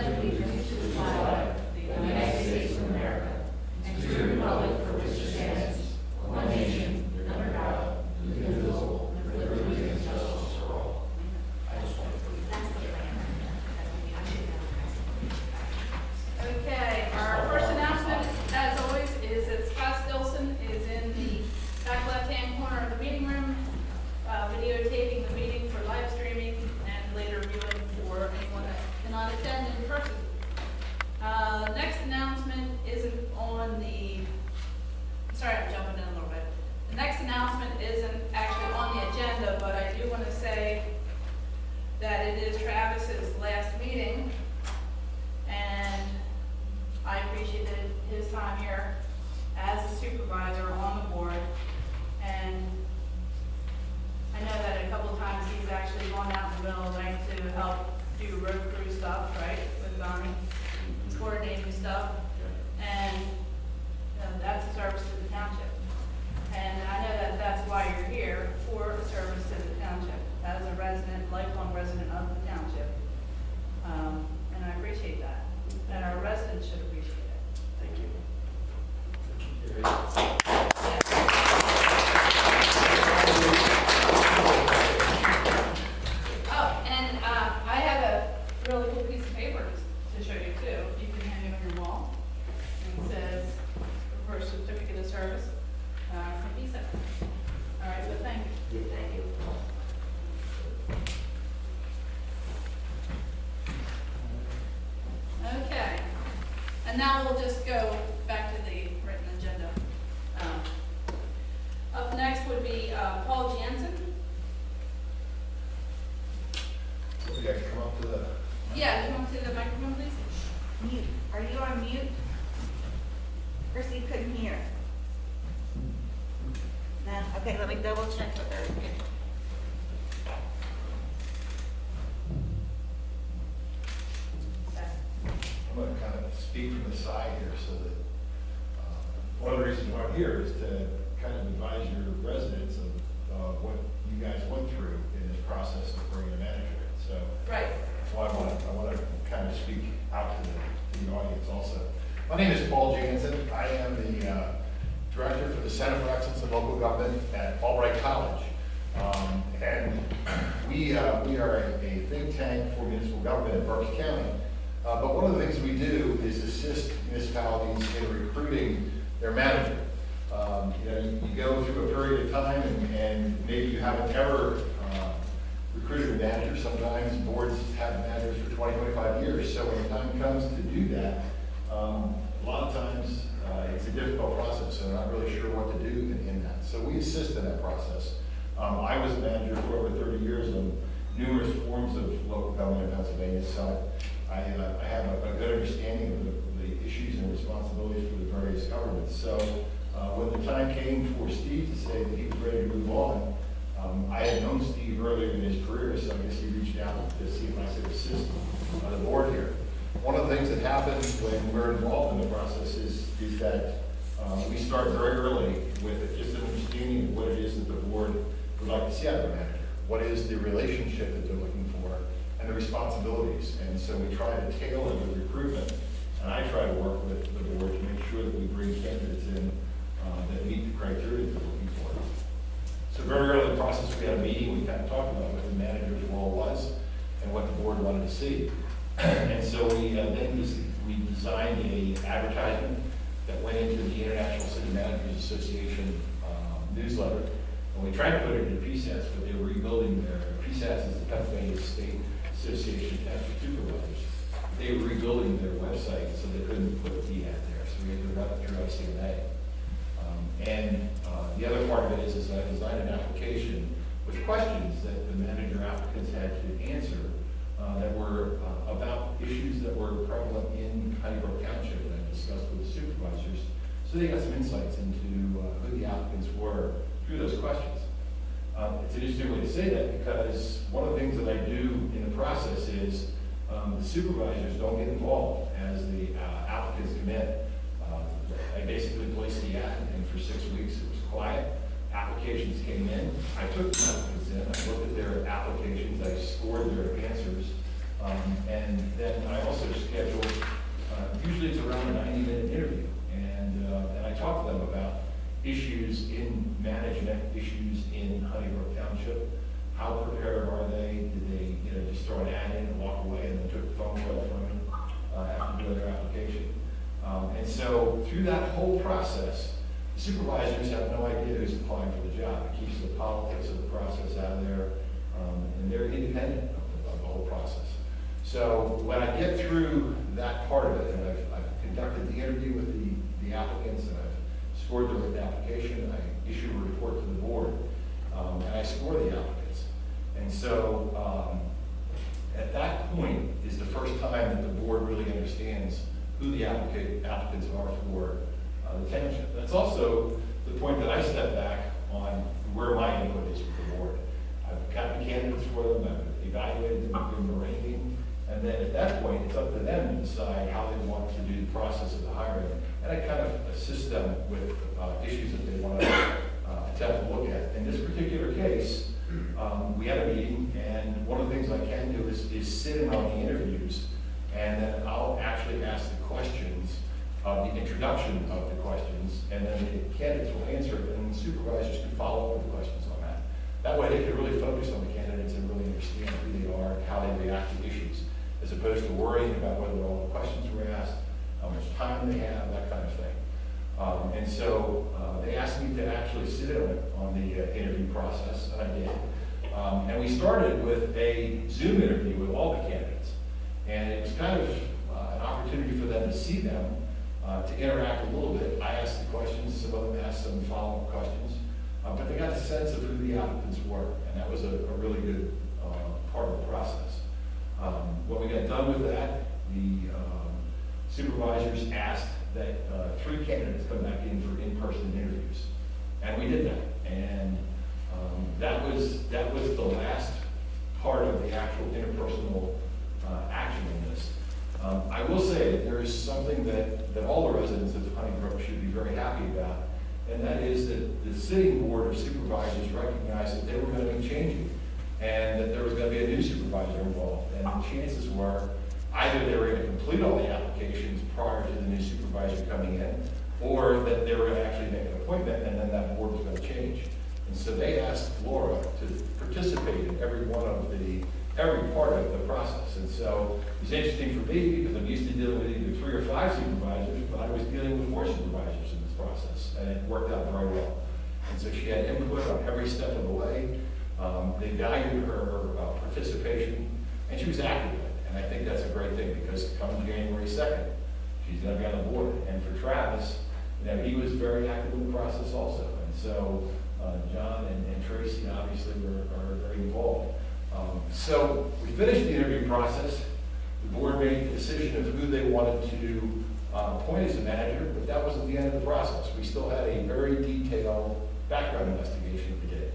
pledge allegiance to the flag of the United States of America and to the republic for which it stands, one nation, under God, indivisible, with liberty and justice for all. Okay, our first announcement, as always, is that Scott Stilson is in the back left-hand corner of the meeting room, videotaping the meeting for live streaming and later viewing for anyone that cannot attend in person. Next announcement isn't on the, sorry, I'm jumping in a little bit. The next announcement isn't actually on the agenda, but I do want to say that it is Travis's last meeting, and I appreciated his time here as a supervisor on the board, and I know that a couple of times he's actually gone out in the middle of the night to help do road crew stuff, right, with Donnie, coordinating stuff, and that's a service to the township. And I know that that's why you're here, for a service to the township, as a resident, lifelong resident of the township. And I appreciate that, and our residents should appreciate it. Thank you. Oh, and I have a really cool piece of paper to show you too. You can hang it on your wall. And it says, for a certificate of service from PSEC. All right, so thank you. Thank you. Okay, and now we'll just go back to the written agenda. Up next would be Paul Jansen. You guys come up to the. Yeah, come up to the microphone, please. Mute. Are you on mute? Chrissy couldn't hear. No? Okay, let me double check with her. I'm going to kind of speak from the side here so that one of the reasons why I'm here is to kind of advise your residents of what you guys went through in this process of bringing a manager in. So Right. that's why I want to kind of speak out to the audience also. My name is Paul Jansen. I am the director for the Center for Excellence in Local Government at Albright College. And we are a think tank for municipal government in Brook County. But one of the things we do is assist municipalities in recruiting their manager. You go through a period of time and maybe you haven't ever recruited a manager. Sometimes boards have managers for 20, 25 years. So when the time comes to do that, a lot of times it's a difficult process, so they're not really sure what to do in that. So we assist in that process. I was a manager for over 30 years on numerous forms of local government in Pennsylvania, so I have a good understanding of the issues and responsibilities for the various governments. So when the time came for Steve to say that he was ready to move on, I had known Steve earlier in his career, so I guess he reached out to see if I could assist the board here. One of the things that happens when we're involved in the process is that we start very early with just an understanding of what it is that the board would like to see out of a manager. What is the relationship that they're looking for and the responsibilities. And so we try to tailor the recruitment, and I try to work with the board to make sure that we bring candidates in that meet the criteria that we're looking for. So very early in the process, we had a meeting, we kind of talked about what the manager's role was and what the board wanted to see. And so we designed an advertisement that went into the International City Managers Association newsletter, and we tried to put it into PSAS, but they were rebuilding their, PSAS is the Pennsylvania State Association of Township Supervisors. They were rebuilding their website, so they couldn't put the ad there, so we had to run it through ICMA. And the other part of it is I designed an application with questions that the manager applicants had to answer that were about issues that were prevalent in Honeybrook Township that I discussed with the supervisors. So they got some insights into who the applicants were through those questions. It's an interesting way to say that because one of the things that I do in the process is the supervisors don't get involved as the applicants come in. I basically placed the applicant for 6 weeks. It was quiet. Applications came in. I took the applicants in. I looked at their applications. I scored their answers. And then I also usually it's around a 90-minute interview. And I talk to them about issues in management, issues in Honeybrook Township. How prepared are they? Did they, just throw an ad in and walk away and then took the phone call from them after doing their application? And so through that whole process, the supervisors have no idea who's applying for the job. It keeps the politics of the process out of there, and they're independent of the whole process. So when I get through that part of it, and I've conducted the interview with the applicants, and I've scored the written application, I issue a report to the board, and I score the applicants. And so at that point is the first time that the board really understands who the applicants are for the township. That's also the point that I step back on where my input is with the board. I've got the candidates for them, I've evaluated them, given them a ranking, and then at that point, it's up to them to decide how they want to do the process of the hiring. And I kind of assist them with issues that they want to attempt to look at. In this particular case, we had a meeting, and one of the things I can do is sit in on the interviews, and then I'll actually ask the questions, the introduction of the questions, and then the candidates will answer it, and the supervisors can follow up with questions on that. That way they can really focus on the candidates and really understand who they are, how they react to issues, as opposed to worrying about whether all the questions were asked, how much time they have, that kind of thing. And so they asked me to actually sit in on the interview process, and I did. And we started with a Zoom interview with all the candidates. And it was kind of an opportunity for them to see them, to interact a little bit. I asked the questions, some of them asked some follow-up questions, but they got a sense of who the applicants were, and that was a really good part of the process. When we got done with that, the supervisors asked that 3 candidates come back in for in-person interviews, and we did that. And that was the last part of the actual interpersonal action in this. I will say that there is something that all the residents of Honeybrook should be very happy about, and that is that the sitting board of supervisors recognized that they were going to be changing, and that there was going to be a new supervisor involved. And the chances were either they were going to complete all the applications prior to the new supervisor coming in, or that they were going to actually make an appointment, and then that board was going to change. And so they asked Laura to participate in every part of the process. And so it was interesting for me because I'm used to dealing with either 3 or 5 supervisors, but I was dealing with 4 supervisors in this process, and it worked out very well. And so she had input on every step of the way. They valued her participation, and she was active in it. And I think that's a great thing because come January 2nd, she's going to be on the board. And for Travis, he was very active in the process also. And so John and Tracy obviously are very involved. So we finished the interview process. The board made the decision of who they wanted to appoint as a manager, but that wasn't the end of the process. We still had a very detailed background investigation we did.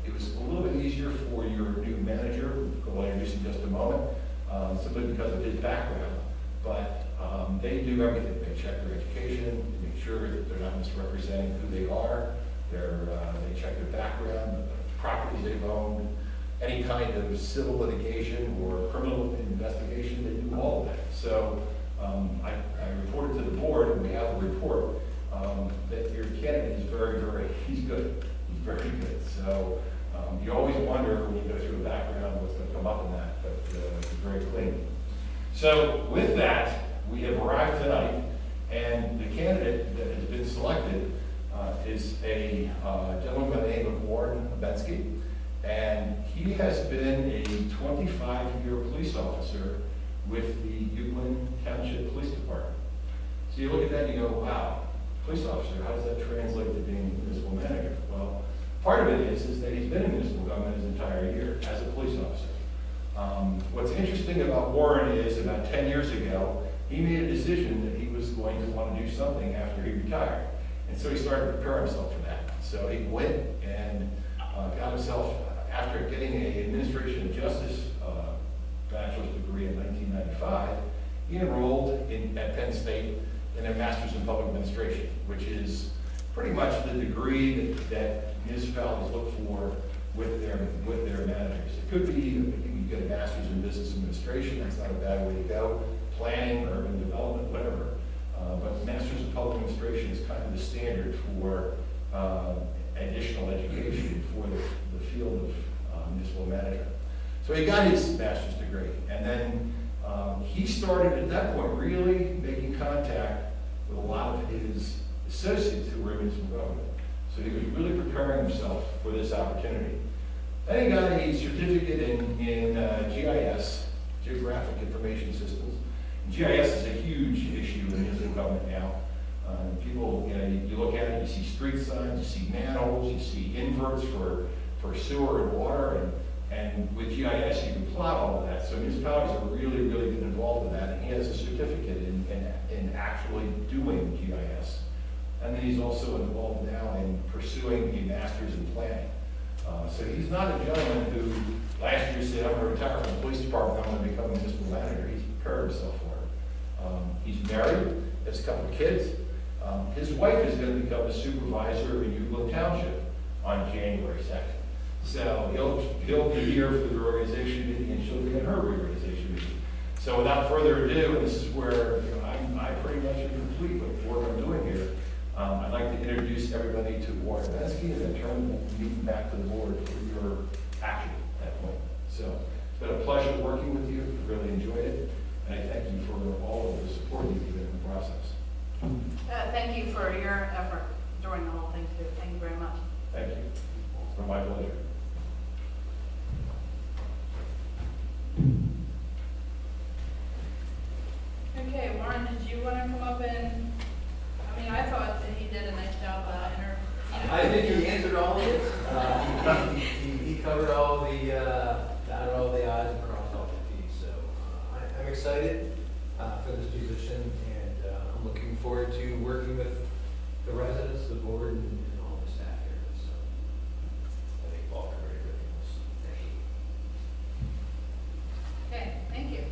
It was a little bit easier for your new manager, who I'll introduce in just a moment, simply because of his background. But they do everything. They check their education, they make sure that they're not misrepresenting who they are. They check their background, the properties they've owned, any kind of civil litigation or criminal investigation, they do all of that. So I reported to the board, and we have a report, that your candidate is he's good. He's very good. So you always wonder when you go through a background what's going to come up in that, but it's very clean. So with that, we have arrived tonight, and the candidate that has been selected is a gentleman by the name of Obenski, and he has been a 25-year police officer with the Euclid Township Police Department. So you look at that and you go, wow, police officer, how does that translate to being a municipal manager? Well, part of it is that he's been in municipal government his entire year as a police officer. What's interesting about Warren is about 10 years ago, he made a decision that he was going to want to do something after he retired. And so he started to prepare himself for that. So he went and got himself, after getting an administration of justice bachelor's degree in 1995, he enrolled at Penn State in a master's in public administration, which is pretty much the degree that municipalities look for with their managers. It could be, you can get a master's in business administration, that's not a bad way to go. planning, urban development, whatever. But Masters of Public Administration is kind of the standard for additional education for the field of municipal management. So he got his master's degree, and then he started at that point really making contact with a lot of his associates who were in municipal government. So he was really preparing himself for this opportunity. Then he got a certificate in GIS, Geographic Information Systems. And GIS is a huge issue in municipal government now. People, you look at it, you see street signs, you see manholes, you see inverts for sewer and water, and with GIS you can plot all of that. So municipalities are really, really getting involved in that, and he has a certificate in actually doing GIS. And then he's also involved now in pursuing a master's in planning. So he's not a gentleman who last year said, I'm going to retire from the police department, I'm going to become a municipal manager. He's prepared himself for it. He's married, has a couple of kids. His wife is going to become a supervisor in Euclid Township on January 2nd. So he'll be here for the organization meeting, and she'll be in her reorganization meeting. So without further ado, and this is where I pretty much am complete with what I'm doing here. I'd like to introduce everybody to Obenski and then turn the meeting back to the board for your action at that point. So it's been a pleasure working with you. I really enjoyed it. And I thank you for all of the support you've given in the process. Thank you for your effort during the whole thing too. Thank you very much. Thank you. It's been my pleasure. Okay, Warren, did you want to come up and, I thought that he did a nice job, I think he answered all of it. He covered all the, dotted all the i's and crossed all the t's. So I'm excited for this position, and I'm looking forward to working with the residents, the board, and all the staff here. So I think Paul covered everything else. Thank you. Okay, thank you.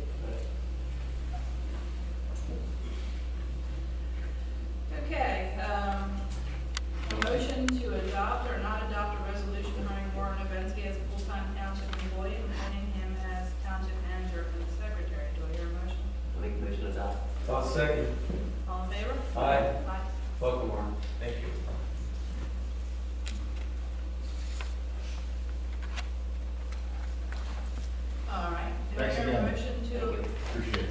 Okay, a motion to adopt or not adopt a resolution hiring Warren Obenski as a full-time township employee and appointing him as township manager and secretary. Do I hear a motion? I'll make a motion to adopt. I'll second. All in favor? Aye. Aye. Welcome, Warren. Thank you. All right. Do I Thanks hear a again. motion to? Appreciate it.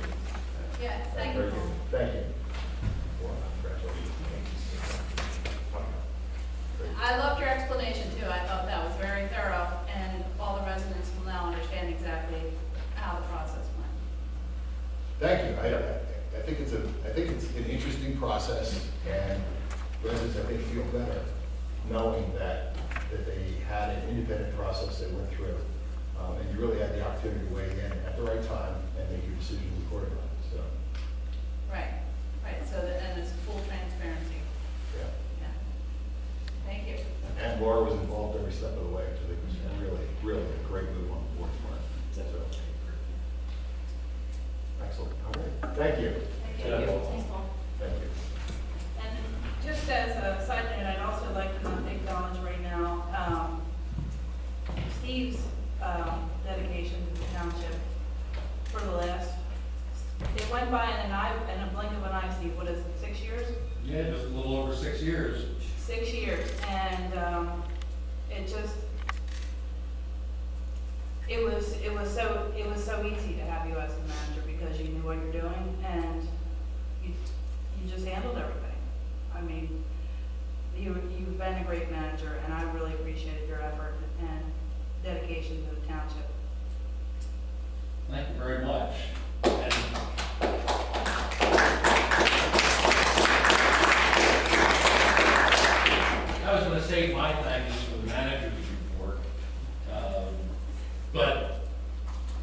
Yes, thank you. Very good. Thank you. I loved your explanation too. I thought that was very thorough, and all the residents will now understand exactly how the process went. Thank you. I think it's an interesting process, and residents, I think, feel better knowing that they had an independent process they went through, and you really had the opportunity to weigh in at the right time and make your decisions accordingly. So, Right, so and it's full transparency. yeah. Yeah. Thank you. And Laura was involved every step of the way, so it was really, really a great move on the board for it. So, excellent. All right. Thank you. Thank you. Thanks, Paul. Thank you. And just as a side note, I'd also like to acknowledge right now, Steve's dedication to the township for the last, it went by in a blink of an eye, Steve, what is it, 6 years? Yeah, just a little over 6 years. 6 years, and it was so easy to have you as the manager because you knew what you're doing and you just handled everything. I mean, you've been a great manager, and I really appreciated your effort and dedication to the township. Thank you very much. And I was going to say my thanks for the manager's report, but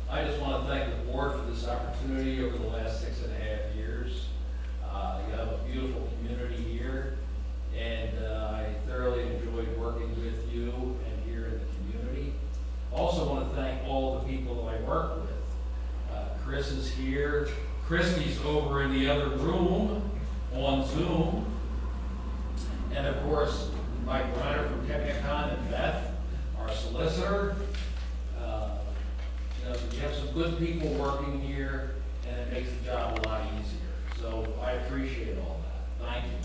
I just want to thank the board for this opportunity over the last 6.5 years. You have a beautiful community here, and I thoroughly enjoyed working with you and here in the community. Also want to thank all the people that I work with. Chris is here. Christy's over in the other room on Zoom. And of course, Mike Reiner from Technicon and Beth, our solicitor. You have some good people working here, and it makes the job a lot easier. So I appreciate all that. Thank you.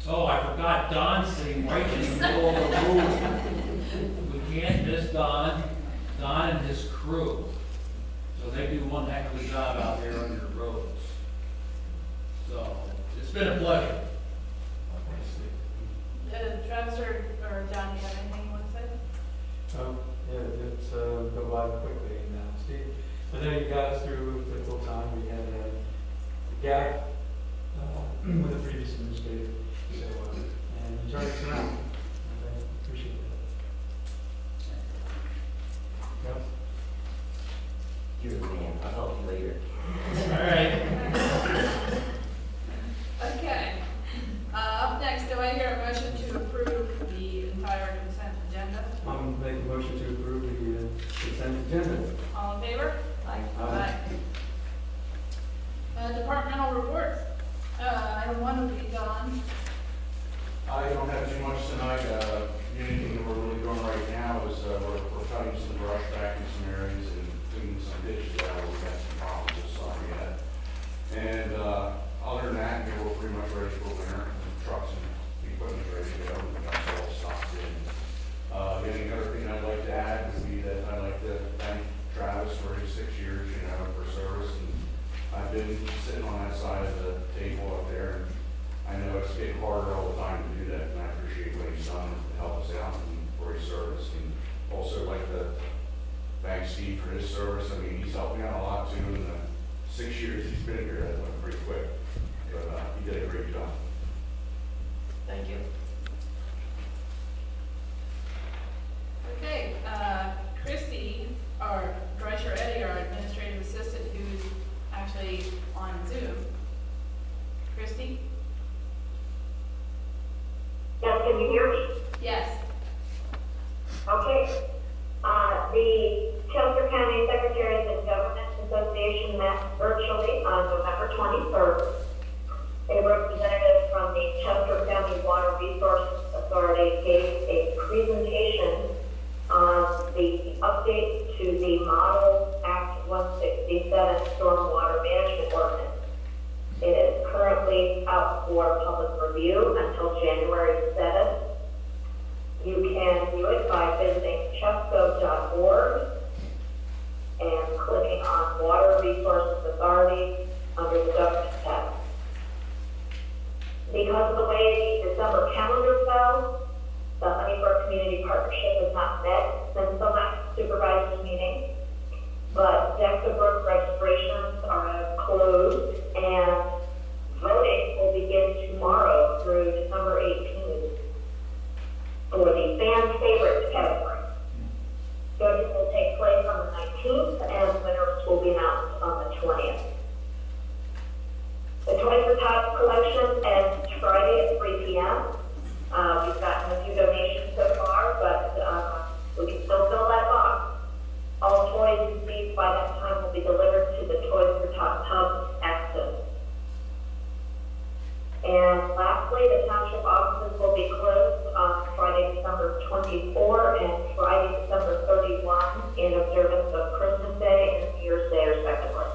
Oh, I forgot Don's sitting right in the middle of the room. We can't miss Don and his crew. So they do one heck of a job out there on your roads. So, it's been a pleasure. Travis or John, do you have anything you want to say? Yeah, it's go by quickly now, Steve. I know you got us through a difficult time. We had a gap with the previous administrator, so and you turned us around. I appreciate that. Yes? You're the man. I'll help you later. All right. Okay. Up next, do I hear a motion to approve the entire consent agenda? I'm making a motion to approve the consent agenda. All in favor? Aye. Departmental reports. Item 1 would be Don. I don't have too much tonight. The only thing that we're really doing right now is we're cutting some brush back in some areas and cleaning some ditches out. We've got some problems this summer yet. And other than that, we're pretty much ready for winter. Trucks and equipment ready to go. That's all stocked in. The only other thing I'd like to add would be that I'd like to thank Travis for his 6 years, for service. And I've been sitting on that side of the table up there, and I know it's getting harder all the time to do that, and I appreciate what he's done to help us out and for his service. And also like to thank Steve for his service. I mean, he's helped me out a lot too in the 6 years he's been here. That went pretty quick, but he did a great job. Thank you. Okay, Christy, or Drescher Eddie, our administrative assistant, who's actually on Zoom. Christy? Yes, can you hear me? Yes. Okay. The Chester County Secretaries and Government Association met virtually on November 23rd. A representative from the Chester County Water Resources Authority gave a presentation on the update to the Model Act 167 Stormwater Management Ordinance. It is currently out for public review until January 7th. You can view it by visiting chesco.org and clicking on Water Resources Authority under the Government tab. Because of the way the December calendar fell, the Honeybrook Community Partnership has not met since the last supervisors meeting, but Brook registrations are closed and voting will begin tomorrow through December 18th for the fan favorites category. Voting will take place on the 19th and winners will be announced on the 20th. The Toys for Tots collection ends Friday at 3 p.m. We've gotten a few donations so far, but we can still fill that box. All toys received by that time will be delivered to the Toys for Tots Hub access. And lastly, the township offices will be closed on Friday, December 24 and Friday, December 31 in observance of Christmas Day and New Year's Day respectively.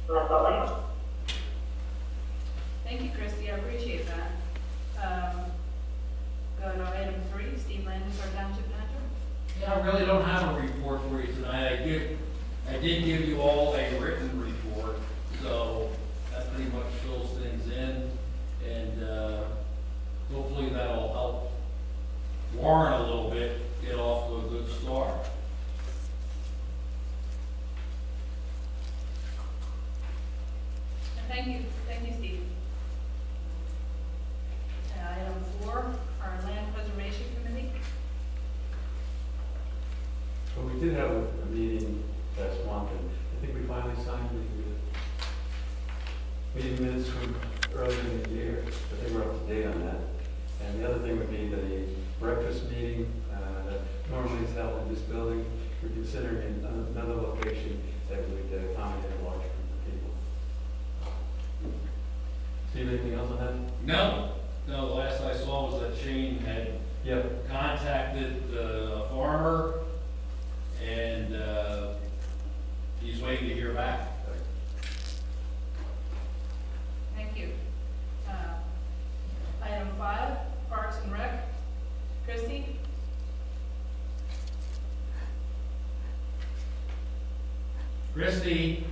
And that's all I have. Thank you, Christy. I appreciate that. Go to item 3, Steve Landis, our township manager. Yeah, I really don't have a report for you tonight. I did give you all a written report, so that pretty much fills things in, and hopefully that'll help Warren a little bit get off to a good start. Thank you, Steve. Item 4, our land preservation committee. Well, we did have a meeting last month, and I think we finally signed the meeting minutes from earlier in the year. I think we're up to date on that. And the other thing would be the breakfast meeting that normally is held in this building. We're considering another location that would accommodate a larger group of people. Steve, anything else on that? No, the last I saw was that Shane had Yep. contacted a farmer, and he's waiting to hear back Christie?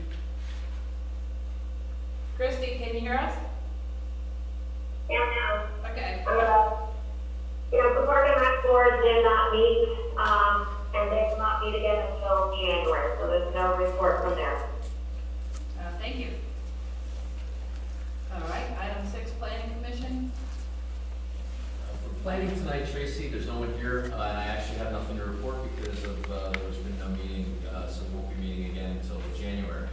Christie, can you hear us? Yeah, Okay. the Park and Rec Board did not meet, and they will not meet again until January, so there's no report from there. Thank you. All right, item 6, Planning Commission. For planning tonight, Tracy, there's no one here, and I actually have nothing to report because of, there's been no meeting, so we won't be meeting again until January.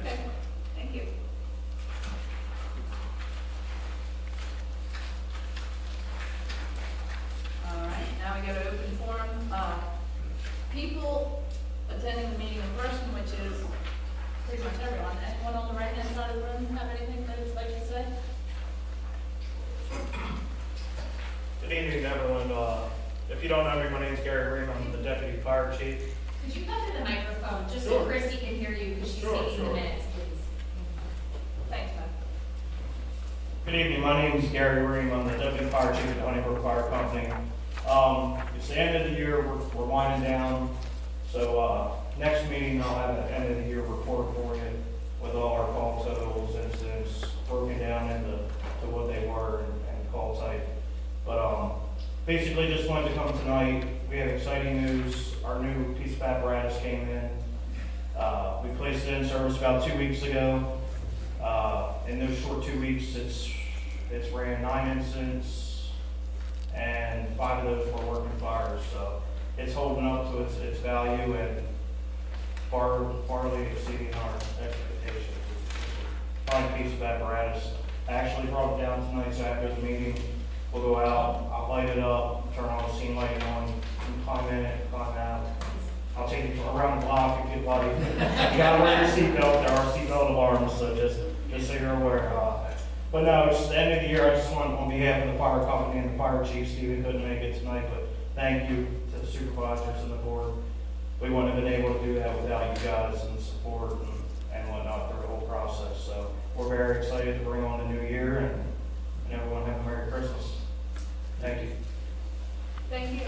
Okay, thank you. All right, now we go to open forum. People attending the meeting in person, which is pretty much everyone. Anyone on the right-hand side of the room have anything they would like to say? Good evening, everyone. If you don't know me, my name is Gary Ream. I'm the deputy fire chief. Could you come to the microphone, just so Sure. Christy can hear you, because she's Sure, taking the sure. minutes, please? Thanks, man. Good evening. My name is Gary Ream. I'm the deputy fire chief at Honeybrook Fire Company. It's the end of the year. We're winding down. So next meeting, I'll have an end of the year report for you with all our call totals, incidents, broken down into what they were and call type. But basically, just wanted to come tonight. We have exciting news. Our new piece of apparatus came in. We placed it in service about 2 weeks ago. In those short 2 weeks, it's ran 9 incidents, and 5 of those were working fires. So it's holding up to its value and farly exceeding our expectations. It's a fine piece of apparatus. I actually brought it down tonight, so after the meeting, we'll go out, I'll light it up, turn on the scene lighting on, and climb in it, climb out. I'll take you around the block if you'd like. You gotta wear your seatbelt, there are seatbelt alarms, so just so you're aware. But no, it's the end of the year. I just want, on behalf of the fire company and the fire chief, Stephen couldn't make it tonight, but thank you to the supervisors and the board. We wouldn't have been able to do that without you guys and the support and whatnot through the whole process. So we're very excited to bring on the new year, and everyone have a Merry Christmas. Thank you. Thank you.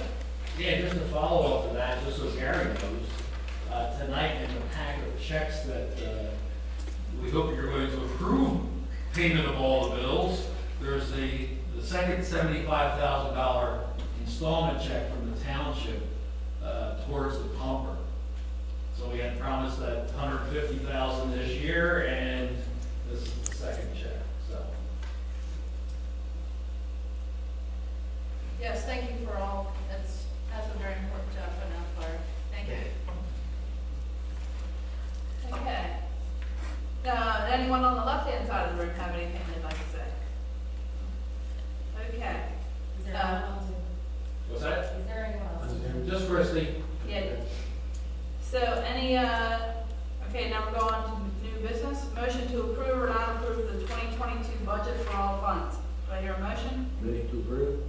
Yeah, just to follow up to that, just so Gary knows, tonight in the pack of checks that we hope you're going to approve payment of all the bills, there's the second $75,000 installment check from the township towards the pumper. So we had promised that $150,000 this year, and this is the second check, so. Yes, thank you for all. That's a very important job putting out the fire. Thank you. Okay. Anyone on the left-hand side of the room have anything they'd like to say? Okay. Is there anyone on Zoom? What's that? Is there anyone else? Just Christie. Yeah. So okay, now we're going to new business. Motion to approve or not approve the 2022 budget for all funds. Do I hear a motion? Motion to approve?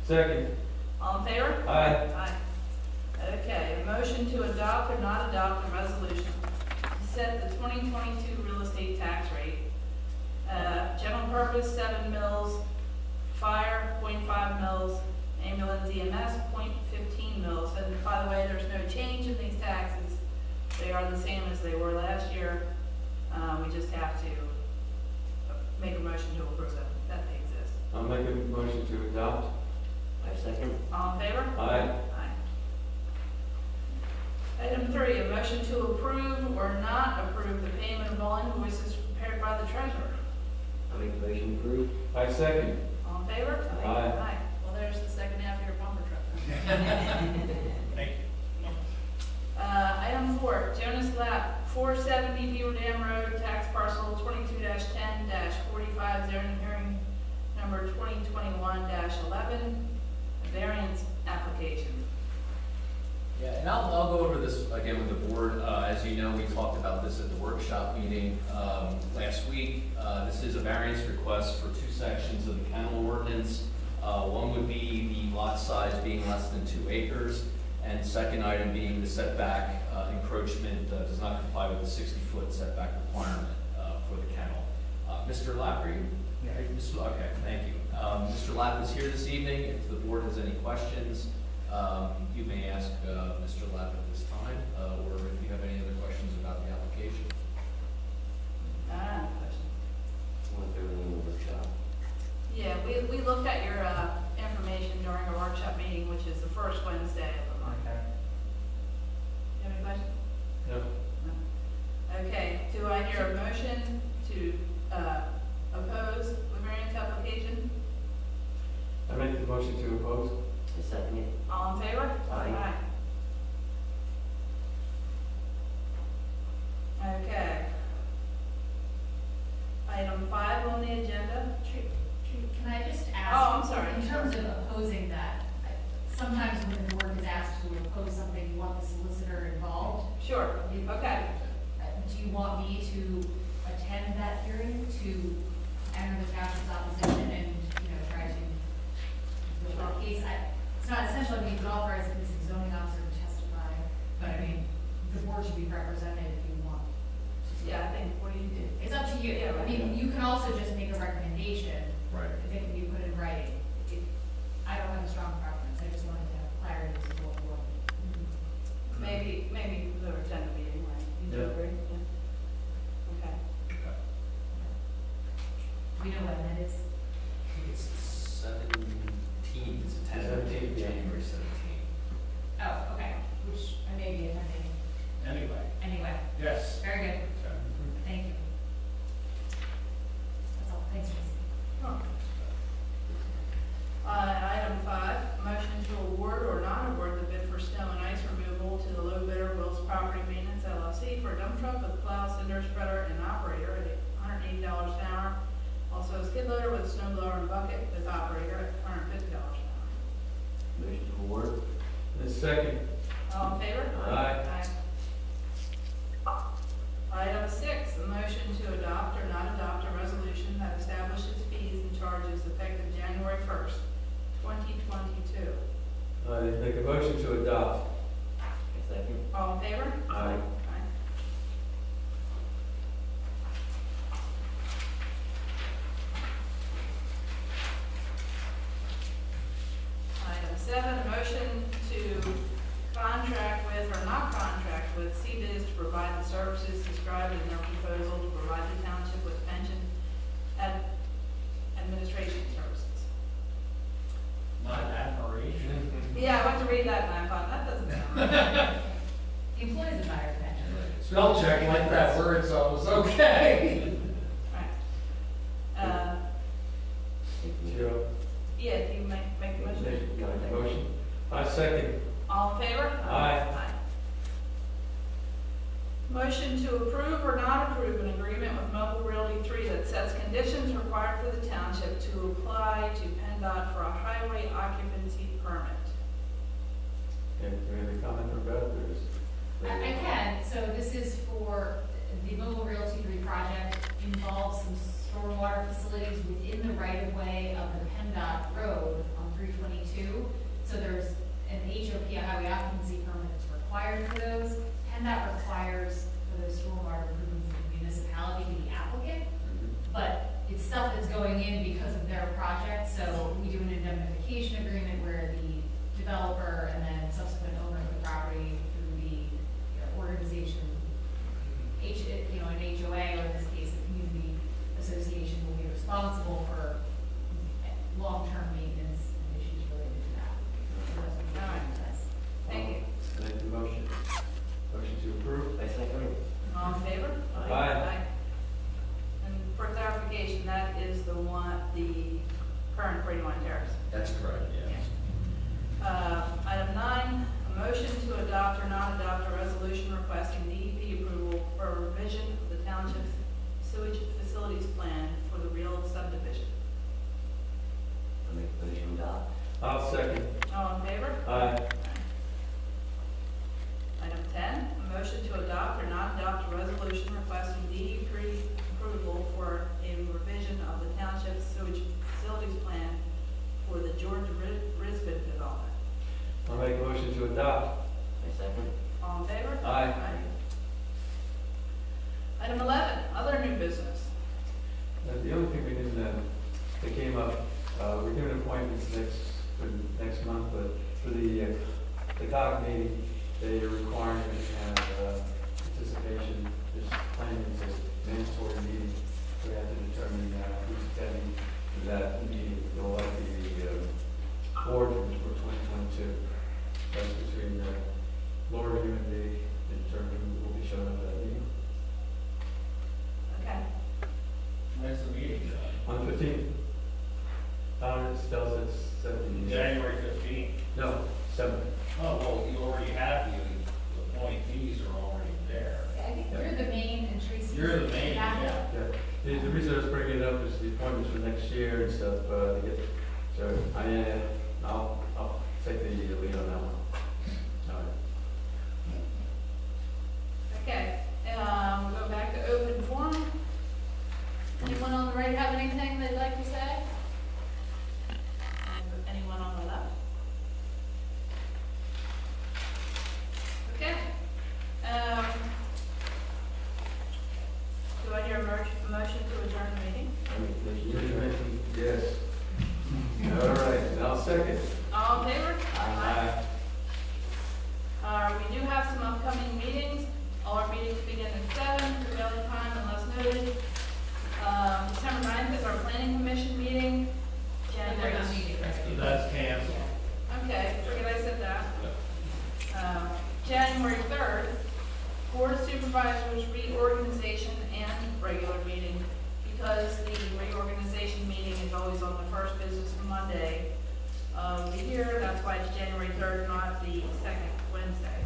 Second. All in favor? Aye. Aye. Okay, a motion to adopt or not adopt a resolution to set the 2022 real estate tax rate. General purpose, 7 mils, fire, 0.5 mils, ambulance EMS, 0.15 mils. And by the way, there's no change in these taxes. They are the same as they were last year. We just have to make a motion to approve them, that they exist. I'll make a motion to adopt. I second. All in favor? Aye. Item 3, a motion to approve or not approve the payment of all invoices prepared by the treasurer. I make a motion to approve? I second. All in favor? Aye. Well, there's the second half of your bumper truck. Thank you. Item 4, Jonas Lap, 470 Beaver Dam Road, tax parcel 22-10-45, zoning hearing number 2021-11, variance application. Yeah, and I'll go over this again with the board. As you know, we talked about this at the workshop meeting last week. This is a variance request for 2 sections of the kennel ordinance. One would be the lot size being less than 2 acres, and second item being the setback encroachment does not comply with the 60-foot setback requirement for the kennel. Mr. Lapp, are you? Yeah. Okay, thank you. Mr. Lapp is here this evening. If the board has any questions, you may ask Mr. Lapp at this time, or if you have any other questions about the we looked at your information during our workshop meeting, which is the first Wednesday of the month. Okay. You have any questions? No. No. Okay, do I hear a motion to oppose the variance application? I make the motion to oppose. I second it. All in favor? Aye. Okay. Item 5 on the agenda. Can I just ask? Oh, I'm sorry. In terms of opposing that, sometimes when the board is asked to oppose something, you want the solicitor involved. Sure, okay. Do you want me to attend that hearing to enter the township's opposition and, try to build that case? It's not essential, I mean, you could authorize the zoning officer to testify, but I mean, the board should be represented if you want. Yeah, I think, what do you do? It's up to you. Yeah, I mean, you can also just make a recommendation. Right. If it can be put in writing. I don't have a strong preference, I just wanted to have clarity as to what we want. Maybe the attend the meeting, right? You do Yeah. agree? Yeah. Okay. We know when that is. It's 17, it's a 17th, yeah. January 17th. Oh, okay, which I may be attending Anyway, anyway. yes. Very good, thank you. That's all, thanks, Tracy. Item 5, motion to award or not award the bid for snow and ice removal to the low bidder Will's Property Maintenance LLC for a dump truck with plow, cinder spreader, and operator at $180 an hour. Also a skid loader with a snow blower and bucket with operator at $150 an hour. Motion to award. The second. All in favor? Aye. Item 6, a motion to adopt or not adopt a resolution that establishes fees and charges effective January 1st, 2022. I make a motion to adopt. I second. All in favor? Aye. Item 7, a motion to contract with or not contract with CBIZ to provide the services described in their proposal to provide the township with pension administration services. Not admiration. Yeah, I went to read that and I thought, that doesn't sound right. The employees admire that. Spell check like that word, so it was okay. Right. Joe. Yeah, do you make the motion? Make the motion. I second. All in favor? Aye. Motion to approve or not approve an agreement with Mobile Realty 3 that sets conditions required for the township to apply to PennDOT for a highway occupancy permit. And do we have a comment from Beth, or is? I can, so this is for, the Mobile Realty 3 project involves some stormwater facilities within the right-of-way of the PennDOT road on 322. So there's an HOP, a highway occupancy permit that's required for those. PennDOT requires for those stormwater improvements in the municipality to be the applicant, but it's stuff that's going in because of their project, so we do an indemnification agreement where the developer and then subsequent owner of the property through the organization, an HOA, or in this case, the community association, will be responsible for long-term maintenance and issues related to that. So that's what we're trying to say. Thank you. Make the motion. Motion to approve. I second it. All in favor? Aye. And for clarification, that is the current Brandywine Terrace. That's correct, yeah. Item 9, a motion to adopt or not adopt a resolution requesting DEP approval for revision of the township's sewage facilities plan for the real subdivision. I make the motion to adopt. I'll second. All in favor? Aye. Item 10, a motion to adopt or not adopt a resolution requesting DEP approval for a revision of the township's sewage facilities plan for the George Risbin development. I'll make a motion to adopt. I second. All in favor? Aye. Item 11, other new business. The only thing we didn't, that came up, we're doing appointments for next month, but for the COG meeting, they are requiring to have participation. This planning is a mandatory meeting. We have to determine who's attending that meeting. They'll likely The reason I was bringing it up is the appointments for next year and stuff, to get, so I'll take the lead on that one. All right. Okay, we'll go back to open forum. Anyone on the right have anything they'd like to say? Anyone on the left? Okay. Do I hear a motion to adjourn the meeting? Yes. All right, and I'll second. All in favor? Aye. We do have some upcoming meetings. All our meetings begin at 7, prevailing time unless noted. December 9th is our planning commission meeting. We're not meeting, right? That's canceled. Okay, forget I said that. January 3rd, Board of Supervisors reorganization and regular meeting. Because the reorganization meeting is always on the first business Monday of the year, that's why it's January 3rd, not the second Wednesday.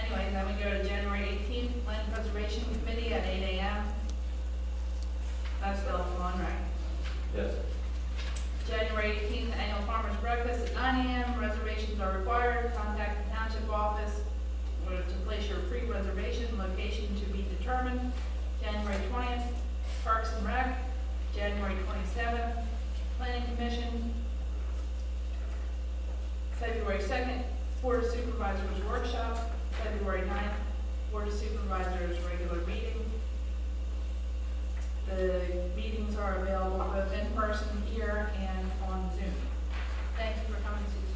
Anyway, then we go to January 18th, Land Preservation Committee at 8 a.m. That's still on, right? Yes. January 18th, Annual Farmers Breakfast at 9 a.m. Reservations are required. Contact the township office to place your pre-reservation, location to be determined. January 20th, Parks and Rec. January 27th, Planning Commission. February 2nd, Board of Supervisors Workshop. February 9th, Board of Supervisors regular meeting. The meetings are available both in person here and on Zoom. Thank you for coming to